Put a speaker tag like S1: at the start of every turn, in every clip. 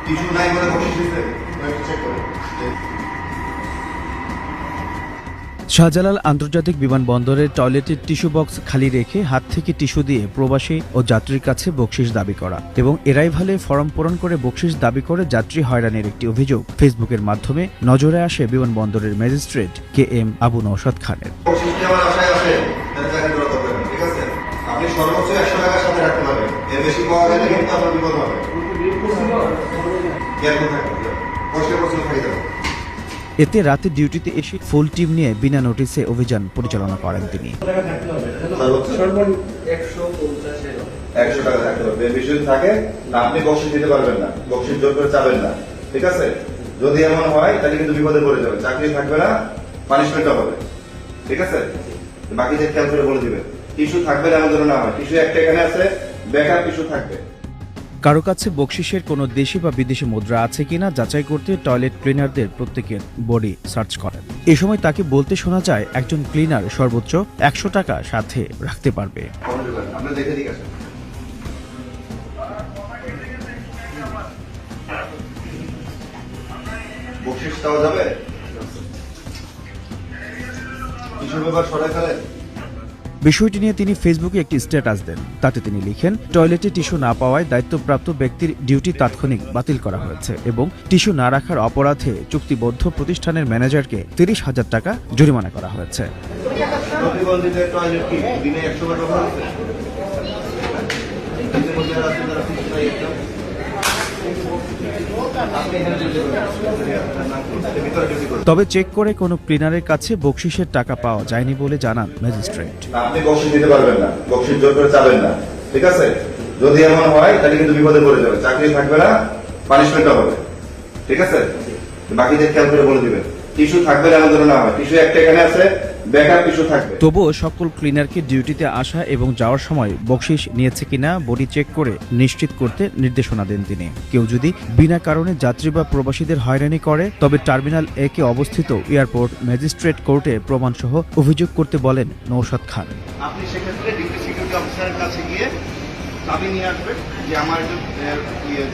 S1: Tissue নাই বলে বসে দিতে চেক করে।
S2: শাহজালাল আন্তর্জাতিক বিমানবন্দরের টয়লেটের টিস্যু বক্স খালি রেখে হাত থেকে টিস্যু দিয়ে প্রবাসী ও যাত্রীর কাছে বকশিশ দাবি করা এবং এরাইভালে ফরম পূরণ করে বকশিশ দাবি করে যাত্রী হয়রানির একটি অভিযোগ ফেসবুকের মাধ্যমে নজরে আসে বিমানবন্দরের ম্যাজিস্ট্রেট KM আবু নওশাদ খানের।
S1: বকশিশ নিয়ে আমার আশায় আসে, তাহলে চাকরি করা দরকার নেই, ঠিক আছে? আপনি সর্বোচ্চ 100 টাকার সাথে রাখতে পারবেন, এর বেশি পাওয়া গেলে কিন্তু আপনার বিপদ হবে। কেয়ারফুল থাকবেন, পরিষ্কার পরিচ্ছন্ন থাকতে হবে।
S2: এতে রাতে ডিউটিতে এসে ফুল টিম নিয়ে বিনা নোটিসে অভিযান পরিচালনা করেন তিনি।
S1: 100 টাকা থাকতে হবে, এর বেশি যদি থাকে আপনি বকশিশ দিতে পারবেন না, বকশিশ জোর করে চাবেন না, ঠিক আছে? যদি এমন হয় তাহলে কিন্তু বিপদে পড়ে যাবে, চাকরি থাকবে না, পানিশমেন্টও হবে, ঠিক আছে? বাকিদের খেয়াল করে বলে দিবেন। টিস্যু থাকবে না এমন যেন না হয়, টিস্যু একটা এখানে আছে, ব্যাকআপ টিস্যু থাকবে।
S2: কারো কাছে বকশিশের কোনো দেশি বা বিদেশি মুদ্রা আছে কিনা যাচাই করতে টয়লেট ক্লিনারদের প্রত্যেকের বডি সার্চ করেন। এ সময় তাকে বলতে শোনা যায় একজন ক্লিনার সর্বোচ্চ 100 টাকা সাথে রাখতে পারবে।
S1: আপনি দেখে ঠিক আছে। বকশিশ দেওয়া যাবে? টিস্যুর ব্যাপার সরাই ফেলেন।
S2: বিষয়টি নিয়ে তিনি ফেসবুকে একটি স্ট্যাটাস দেন। তাতে তিনি লিখেন, টয়লেটে টিস্যু না পাওয়ায় দায়িত্বপ্রাপ্ত ব্যক্তির ডিউটি তাৎক্ষণিক বাতিল করা হয়েছে এবং টিস্যু না রাখার অপরাধে চুক্তিবদ্ধ প্রতিষ্ঠানের ম্যানেজারকে 30,000 টাকা জরিমানা করা হয়েছে।
S1: প্রতিবন্ধীদের টয়লেট কি দিনে 100 বার ব্যবহার হচ্ছে?
S2: তবে চেক করে কোনো ক্লিনারের কাছে বকশিশের টাকা পাওয়া যায়নি বলে জানান ম্যাজিস্ট্রেট।
S1: আপনি বকশিশ দিতে পারবেন না, বকশিশ জোর করে চাবেন না, ঠিক আছে? যদি এমন হয় তাহলে কিন্তু বিপদে পড়ে যাবে, চাকরি থাকবে না, পানিশমেন্টও হবে, ঠিক আছে? বাকিদের খেয়াল করে বলে দিবেন। টিস্যু থাকবে না এমন যেন না হয়, টিস্যু একটা এখানে আছে, ব্যাকআপ টিস্যু থাকবে।
S2: তবুও সকল ক্লিনারকে ডিউটিতে আসা এবং যাওয়ার সময় বকশিশ নিয়েছে কিনা বডি চেক করে নিশ্চিত করতে নির্দেশনা দেন তিনি। কেউ যদি বিনা কারণে যাত্রী বা প্রবাসীদের হয়রানি করে তবে টার্মিনাল A-কে অবস্থিত এয়ারপোর্ট ম্যাজিস্ট্রেট কোর্টে প্রমাণসহ অভিযোগ করতে বলেন নওশাদ খান।
S1: আপনি সেক্ষেত্রে ডিউটি সিকিউরিটি অফিসারের কাছে গিয়ে চাবি নিয়ে আসবেন যে আমার একজন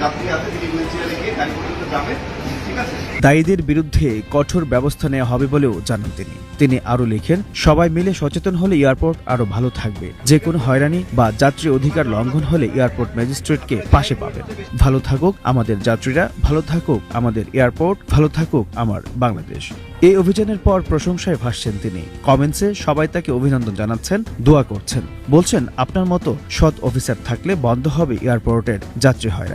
S1: যাত্রী আছে, তিনি হুইল চেয়ারে গিয়ে গাড়ি পর্যন্ত যাবে, ঠিক আছে?
S2: দায়ীদের বিরুদ্ধে কঠোর ব্যবস্থা নেওয়া হবে বলেও জানান তিনি আরও লিখেন, সবাই মিলে সচেতন হলে এয়ারপোর্ট আরো ভালো থাকবে। যে কোনো হয়রানি বা যাত্রী অধিকার লঙ্ঘন হলে এয়ারপোর্ট ম্যাজিস্ট্রেটকে পাশে পাবেন। ভালো থাকুক আমাদের যাত্রীরা, ভালো থাকুক আমাদের এয়ারপোর্ট, ভালো থাকুক আমার বাংলাদেশ। এই অভিযানের পর প্রশংসায় ভাসছেন তিনি। কমেন্টসে সবাই তাকে অভিনন্দন জানাচ্ছেন, দোয়া করছেন, বলছেন আপনার মতো সৎ অফিসার থাকলে বন্ধ হবে এয়ারপোর্টের যাত্রী হয়রানি।